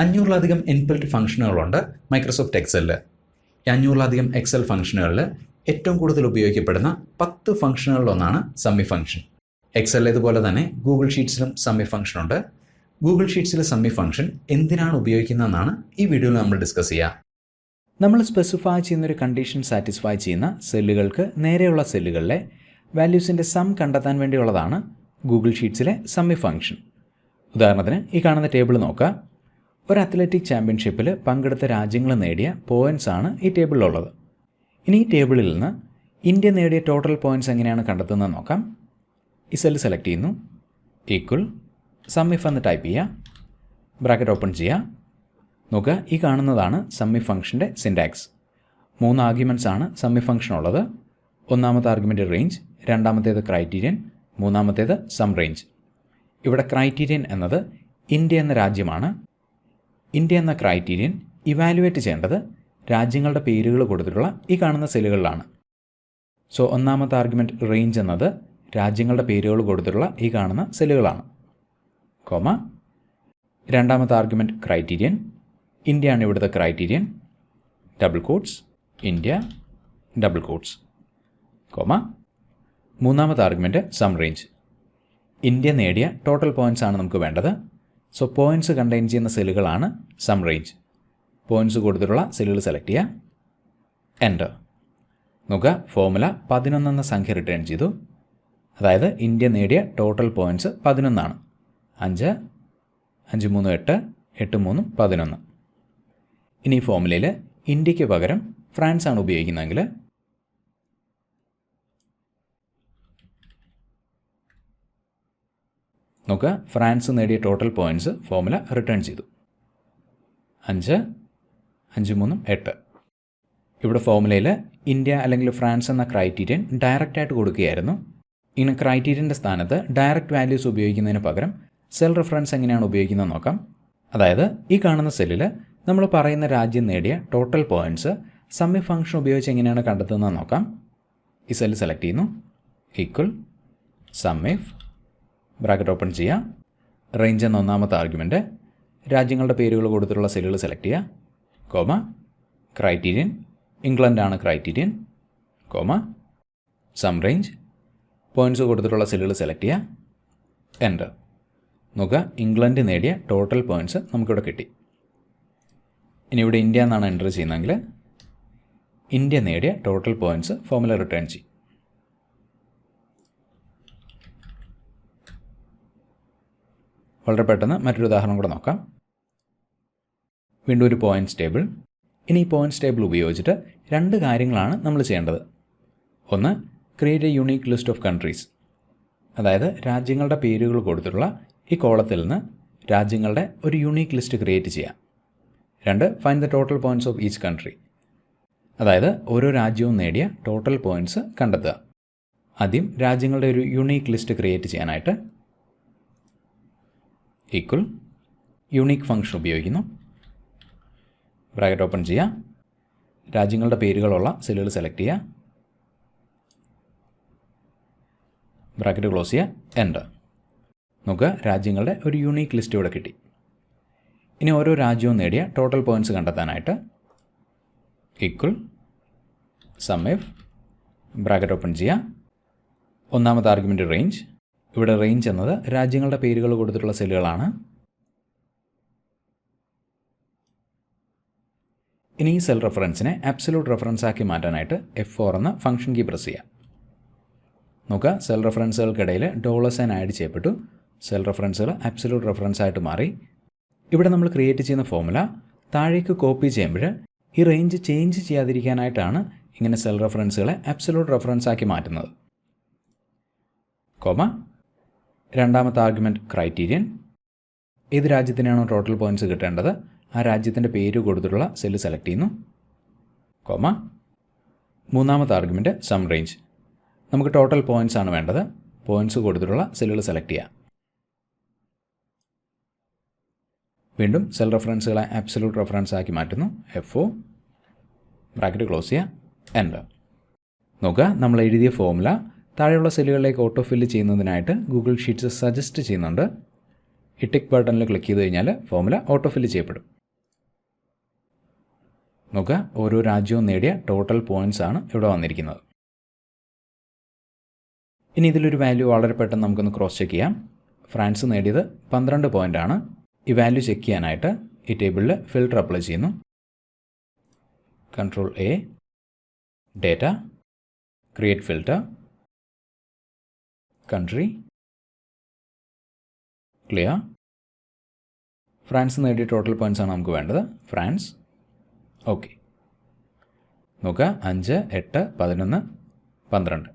500-ലധികം inbuilt ഫംഗ്ഷനുകളുണ്ട് Microsoft എക്സലിൽ. 500-ലധികം Excel ഫംഗ്ഷനുകളിൽ ഏറ്റവും കൂടുതൽ ഉപയോഗിക്കപ്പെടുന്ന 10 ഫംഗ്ഷനുകളിലൊന്നാണ് സമ്മി ഫംഗ്ഷൻ. എക്സലിലേതുപോലെ തന്നെ ഗൂഗിൾ ഷീറ്റ്സിലും സമ്മി ഫംഗ്ഷൻ ഉണ്ട്. ഗൂഗിൾ ഷീറ്റ്സിലെ സമ്മി ഫംഗ്ഷൻ എന്തിനാണ് ഉപയോഗിക്കുന്നതെന്നാണ് ഈ വീഡിയോയിൽ നമ്മൾ ഡിസ്കസ് ചെയ്യുക. നമ്മൾ സ്പെസിഫൈ ചെയ്യുന്നൊരു കണ്ടീഷൻ സാറ്റിസ്ഫൈ ചെയ്യുന്ന സെല്ലുകൾക്ക് നേരെയുള്ള സെല്ലുകളിലെ വാല്യൂസിൻ്റെ സം കണ്ടെത്താൻ വേണ്ടിയുള്ളതാണ് ഗൂഗിൾ ഷീറ്റ്സിലെ സമ്മി ഫംഗ്ഷൻ. ഉദാഹരണത്തിന് ഈ കാണുന്ന ടേബിൾ നോക്കുക. ഒരു അത്ലറ്റിക് ചാമ്പ്യൻഷിപ്പിൽ പങ്കെടുത്ത രാജ്യങ്ങൾ നേടിയ പോയിൻറ്റ്സ് ആണ് ഈ ടേബിളിലുള്ളത്. ഇനി ഈ ടേബിളിൽ നിന്ന് ഇന്ത്യ നേടിയ ടോട്ടൽ പോയിൻറ്റ്സ് എങ്ങനെയാണ് കണ്ടെത്തുന്നത് നോക്കാം. ഈ സെല്ല് സെലക്ട് ചെയ്യുന്നു, ഈക്വൽ സമ്മിഫ് എന്ന് ടൈപ്പ് ചെയ്യുക, ബ്രാക്കറ്റ് ഓപ്പൺ ചെയ്യുക. നോക്കുക, ഈ കാണുന്നതാണ് സമ്മി ഫംഗ്ഷൻ്റെ സിൻടാക്സ്. 3 ആർഗ്യുമെൻറ്റ്സ് ആണ് സമ്മി ഫംഗ്ഷൻ ഉള്ളത്. ഒന്നാമത്തെ ആർഗ്യുമെൻറ്റ് റേഞ്ച്, രണ്ടാമത്തേത് ക്രൈറ്റീരിയൻ, മൂന്നാമത്തേത് സം റേഞ്ച്. ഇവിടെ ക്രൈറ്റീരിയൻ എന്നത് ഇന്ത്യ എന്ന രാജ്യമാണ്. ഇന്ത്യ എന്ന ക്രൈറ്റീരിയൻ ഇവാലുവേറ്റ് ചെയ്യേണ്ടത് രാജ്യങ്ങളുടെ പേരുകൾ കൊടുത്തിട്ടുള്ള ഈ കാണുന്ന സെല്ലുകളിലാണ്. സോ ഒന്നാമത്തെ ആർഗ്യുമെൻറ്റ് റേഞ്ച് എന്നത് രാജ്യങ്ങളുടെ പേരുകൾ കൊടുത്തിട്ടുള്ള ഈ കാണുന്ന സെല്ലുകളാണ്. കോമ രണ്ടാമത്തെ ആർഗ്യുമെൻറ്റ് ക്രൈറ്റീരിയൻ, ഇന്ത്യയാണ് ഇവിടുത്തെ criterion, double quotes India double quotes, comma മൂന്നാമത്തെ ആർഗ്യുമെൻറ്റ് സം റേഞ്ച്. ഇന്ത്യ നേടിയ ടോട്ടൽ പോയിൻറ്റ്സ് ആണ് നമുക്ക് വേണ്ടത്. സോ പോയിൻറ്റ്സ് കണ്ടെയ്ൻ ചെയ്യുന്ന സെല്ലുകളാണ് സം റേഞ്ച്. പോയിൻറ്റ്സ് കൊടുത്തിട്ടുള്ള സെല്ലുകൾ സെലക്ട് ചെയ്യുക, എൻ്റർ. നോക്കുക, ഫോർമുല 11 എന്ന സംഖ്യ റിട്ടേൺ ചെയ്തു. അതായത് ഇന്ത്യ നേടിയ ടോട്ടൽ പോയിൻറ്റ്സ് 11 ആണ്. 5, 5 3 8, 8 3 11. ഇനി ഈ ഫോർമുലയിൽ ഇന്ത്യക്ക് പകരം ഫ്രാൻസ് ആണ് ഉപയോഗിക്കുന്നതെങ്കിൽ നോക്കുക, ഫ്രാൻസ് നേടിയ ടോട്ടൽ പോയിൻറ്റ്സ് ഫോർമുല റിട്ടേൺ ചെയ്തു. 5, 5 3 8. ഇവിടെ ഫോർമുലയിൽ ഇന്ത്യ അല്ലെങ്കിൽ ഫ്രാൻസ് എന്ന ക്രൈറ്റീരിയൻ ഡയറക്റ്റായിട്ട് കൊടുക്കുകയായിരുന്നു. ഇങ്ങനെ ക്രൈറ്റീരിയൻ്റെ സ്ഥാനത്ത് ഡയറക്റ്റ് വാല്യൂസ് ഉപയോഗിക്കുന്നതിന് പകരം സെൽ റെഫറൻസ് എങ്ങനെയാണ് ഉപയോഗിക്കുന്നത് നോക്കാം. അതായത് ഈ കാണുന്ന സെല്ലിൽ നമ്മൾ പറയുന്ന രാജ്യം നേടിയ ടോട്ടൽ പോയിൻറ്റ്സ് സമ്മി ഫംഗ്ഷൻ ഉപയോഗിച്ച് എങ്ങനെയാണ് കണ്ടെത്തുന്നത് നോക്കാം. ഈ സെല്ല് സെലക്ട് ചെയ്യുന്നു, ഈക്വൽ സമ്മിഫ്, ബ്രാക്കറ്റ് ഓപ്പൺ ചെയ്യുക, റേഞ്ച് എന്ന ഒന്നാമത്തെ ആർഗ്യുമെൻറ്റ് രാജ്യങ്ങളുടെ പേരുകൾ കൊടുത്തിട്ടുള്ള സെല്ലുകൾ സെലക്ട് ചെയ്യുക, കോമ ക്രൈറ്റീരിയൻ ഇംഗ്ലണ്ടാണ് criterion, comma sum range points കൊടുത്തിട്ടുള്ള സെല്ലുകൾ സെലക്ട് ചെയ്യുക, എൻ്റർ. നോക്കുക, ഇംഗ്ലണ്ട് നേടിയ ടോട്ടൽ പോയിൻറ്റ്സ് നമുക്കിവിടെ കിട്ടി. ഇനി ഇവിടെ ഇന്ത്യ എന്നാണ് എൻ്റർ ചെയ്യുന്നതെങ്കിൽ ഇന്ത്യ നേടിയ ടോട്ടൽ പോയിൻറ്റ്സ് ഫോർമുല റിട്ടേൺ ചെയ്യും. വളരെ പെട്ടെന്ന് മറ്റൊരു ഉദാഹരണം കൂടെ നോക്കാം. വീണ്ടും ഒരു പോയിൻറ്റ്സ് ടേബിൾ. ഇനി ഈ പോയിൻറ്റ്സ് ടേബിൾ ഉപയോഗിച്ചിട്ട് 2 കാര്യങ്ങളാണ് നമ്മൾ ചെയ്യേണ്ടത്. ഒന്ന്, create A unique list of countries. അതായത് രാജ്യങ്ങളുടെ പേരുകൾ കൊടുത്തിട്ടുള്ള ഈ കോളത്തിൽ നിന്ന് രാജ്യങ്ങളുടെ ഒരു യുണീക്ക് ലിസ്റ്റ് ക്രിയേറ്റ് ചെയ്യാം. 2, find the total points of each country. അതായത് ഓരോ രാജ്യവും നേടിയ ടോട്ടൽ പോയിൻറ്റ്സ് കണ്ടെത്തുക. ആദ്യം രാജ്യങ്ങളുടെ ഒരു യുണീക്ക് ലിസ്റ്റ് ക്രിയേറ്റ് ചെയ്യാനായിട്ട് ഈക്വൽ യുണീക്ക് ഫംഗ്ഷൻ ഉപയോഗിക്കുന്നു. ബ്രാക്കറ്റ് ഓപ്പൺ ചെയ്യുക, രാജ്യങ്ങളുടെ പേരുകളുള്ള സെല്ലുകൾ സെലക്ട് ചെയ്യുക, ബ്രാക്കറ്റ് ക്ലോസ് ചെയ്യുക, എൻ്റർ. നോക്കുക, രാജ്യങ്ങളുടെ ഒരു യുണീക്ക് ലിസ്റ്റ് ഇവിടെ കിട്ടി. ഇനി ഓരോ രാജ്യവും നേടിയ ടോട്ടൽ പോയിൻറ്റ്സ് കണ്ടെത്താനായിട്ട് ഈക്വൽ സമ്മിഫ്, ബ്രാക്കറ്റ് ഓപ്പൺ ചെയ്യുക, ഒന്നാമത്തെ ആർഗ്യുമെൻറ്റ് റേഞ്ച്. ഇവിടെ റേഞ്ച് എന്നത് രാജ്യങ്ങളുടെ പേരുകൾ കൊടുത്തിട്ടുള്ള സെല്ലുകളാണ്. ഇനി ഈ സെൽ റെഫറൻസിനെ അബ്സല്യൂട്ട് റെഫറൻസ് ആക്കി മാറ്റാനായിട്ട് F4 എന്ന ഫംഗ്ഷൻ കീ പ്രസ് ചെയ്യാം. നോക്കുക, സെൽ റെഫറൻസുകൾക്കിടയിൽ $സൈൻ ആഡ് ചെയ്യപ്പെട്ടു. സെൽ റെഫറൻസുകൾ അബ്സല്യൂട്ട് റെഫറൻസ് ആയിട്ട് മാറി. ഇവിടെ നമ്മൾ ക്രിയേറ്റ് ചെയ്യുന്ന ഫോർമുല താഴേക്ക് കോപ്പി ചെയ്യുമ്പോൾ ഈ റേഞ്ച് ചേഞ്ച് ചെയ്യാതിരിക്കാനായിട്ടാണ് ഇങ്ങനെ സെൽ റെഫറൻസുകളെ അബ്സല്യൂട്ട് റെഫറൻസ് ആക്കി മാറ്റുന്നത്. കോമ രണ്ടാമത്തെ ആർഗ്യുമെൻറ്റ് ക്രൈറ്റീരിയൻ. ഏത് രാജ്യത്തിനാണോ ടോട്ടൽ പോയിൻറ്റ്സ് കിട്ടേണ്ടത് ആ രാജ്യത്തിൻ്റെ പേര് കൊടുത്തിട്ടുള്ള സെല്ല് സെലക്ട് ചെയ്യുന്നു, കോമ മൂന്നാമത്തെ ആർഗ്യുമെൻറ്റ് സം റേഞ്ച്. നമുക്ക് ടോട്ടൽ പോയിൻറ്റ്സ് ആണ് വേണ്ടത്. പോയിൻറ്റ്സ് കൊടുത്തിട്ടുള്ള സെല്ലുകൾ സെലക്ട് ചെയ്യുക. വീണ്ടും സെൽ റെഫറൻസുകളെ അബ്സല്യൂട്ട് റെഫറൻസ് ആക്കി മാറ്റുന്നു, F4, ബ്രാക്കറ്റ് ക്ലോസ് ചെയ്യുക, എൻ്റർ. നോക്കുക, നമ്മൾ എഴുതിയ ഫോർമുല താഴെയുള്ള സെല്ലുകളിലേക്ക് ഓട്ടോ ഫില്ല് ചെയ്യുന്നതിനായിട്ട് ഗൂഗിൾ ഷീറ്റ്സ് സജസ്റ്റ് ചെയ്യുന്നുണ്ട്. ഈ ടിക്ക് ബട്ടണിൽ ക്ലിക്ക് ചെയ്ത് കഴിഞ്ഞാൽ ഫോർമുല ഓട്ടോ ഫില്ല് ചെയ്യപ്പെടും. നോക്കുക, ഓരോ രാജ്യവും നേടിയ ടോട്ടൽ പോയിൻറ്റ്സ് ആണ് ഇവിടെ വന്നിരിക്കുന്നത്. ഇനി ഇതിലൊരു വാല്യൂ വളരെ പെട്ടെന്ന് നമുക്കൊന്ന് ക്രോസ് ചെക്ക് ചെയ്യാം. ഫ്രാൻസ് നേടിയത് 12 പോയിൻ്റാണ്. ഈ വാല്യൂ ചെക്ക് ചെയ്യാനായിട്ട് ഈ ടേബിളിൽ ഫിൽട്ടർ അപ്ലൈ ചെയ്യുന്നു. Ctrl A, data, create filter, country, clear. France നേടിയ ടോട്ടൽ പോയിൻറ്റ്സ് ആണ് നമുക്ക് വേണ്ടത്. ഫ്രാൻസ്. ഓക്കെ. നോക്കുക, 5, 8, 11, 12.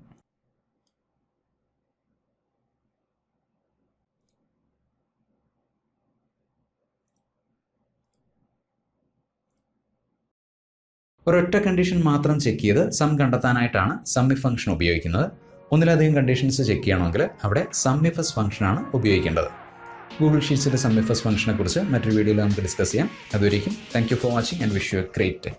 ഒരൊറ്റ കണ്ടീഷൻ മാത്രം ചെക്ക് ചെയ്ത് സം കണ്ടെത്താനായിട്ടാണ് SUMIF ഫംഗ്ഷൻ ഉപയോഗിക്കുന്നത്. ഒന്നിലധികം കണ്ടീഷൻസ് ചെക്ക് ചെയ്യണമെങ്കിൽ അവിടെ SUMIF ഫംഗ്ഷനാണ് ഉപയോഗിക്കേണ്ടത്. ഗൂഗിൾ ഷീറ്റ്സിലെ SUMIF ഫംഗ്ഷനെ കുറിച്ച് മറ്റൊരു വീഡിയോയിൽ നമുക്ക് ഡിസ്കസ് ചെയ്യാം. അതുവരേക്കും thank you for watching and wish you A great day.